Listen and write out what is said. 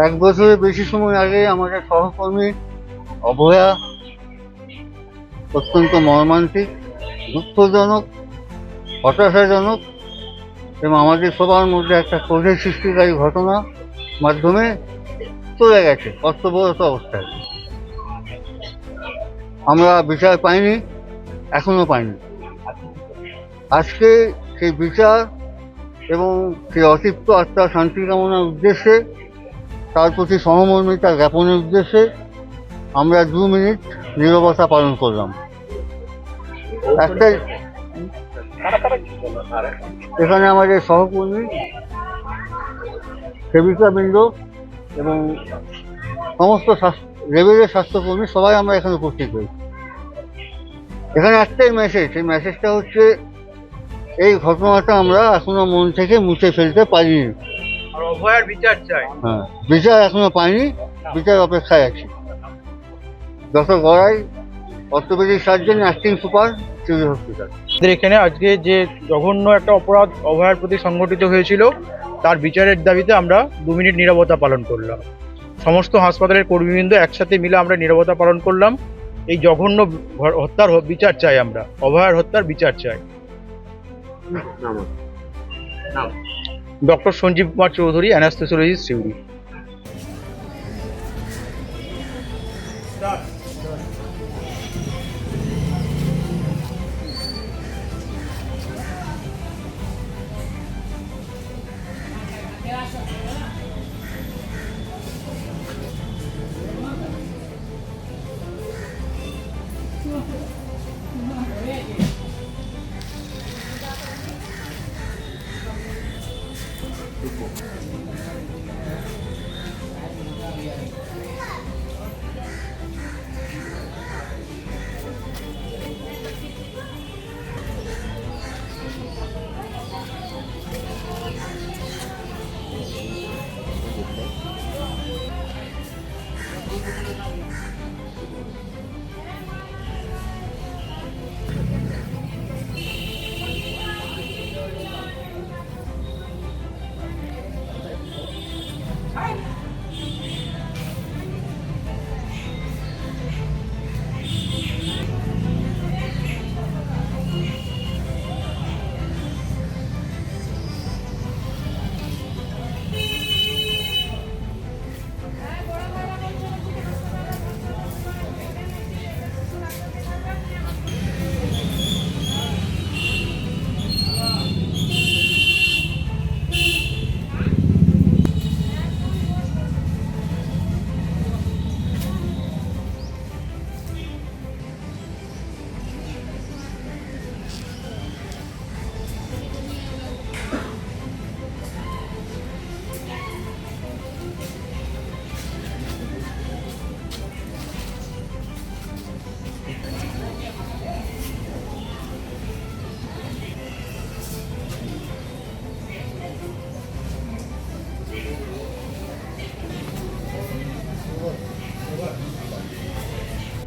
এক বছরের বেশি সময় আগে আমাদের সহকর্মী অভয়া অত্যন্ত মর্মান্তিক, দুঃখজনক, হতাশাজনক এবং আমাদের সবার মধ্যে একটা ক্রোধের সৃষ্টিকারী ঘটনা মাধ্যমে চলে গেছে কর্তব্যরত অবস্থায়। আমরা বিচার পাইনি, এখনো পাইনি। আজকে সেই বিচার এবং সেই অতৃপ্ত আত্মার শান্তি কামনার উদ্দেশ্যে, তার প্রতি সহমর্মিতা জ্ঞাপনের উদ্দেশ্যে আমরা 2 মিনিট নীরবতা পালন করলাম। একটাই, এখানে আমাদের সহকর্মী, সেবিকাবৃন্দ এবং সমস্ত লেভেলের স্বাস্থ্যকর্মী সবাই আমরা এখানে উপস্থিত হয়েছি। এখানে একটাই মেসেজ, সেই মেসেজটা হচ্ছে এই ঘটনাটা আমরা এখনো মন থেকে মুছে ফেলতে পারিনি। অভয়ার বিচার চাই। হ্যাঁ, বিচার এখনো পাইনি, বিচার অপেক্ষায় আছি। Doctor Garai, orthopaedic surgeon, acting super, civil hospital. আমাদের এখানে আজকে যে জঘন্য একটা অপরাধ অভয়ার প্রতি সংঘটিত হয়েছিল তার বিচারের দাবিতে আমরা 2 মিনিট নীরবতা পালন করলাম। সমস্ত হাসপাতালের কর্মীবৃন্দ একসাথে মিলে আমরা নীরবতা পালন করলাম। এই জঘন্য হত্যার বিচার চাই, আমরা অভয়ার হত্যার বিচার চাই। Doctor Sanjeev Kumar Chowdhury, anaesthesiologist, Suri.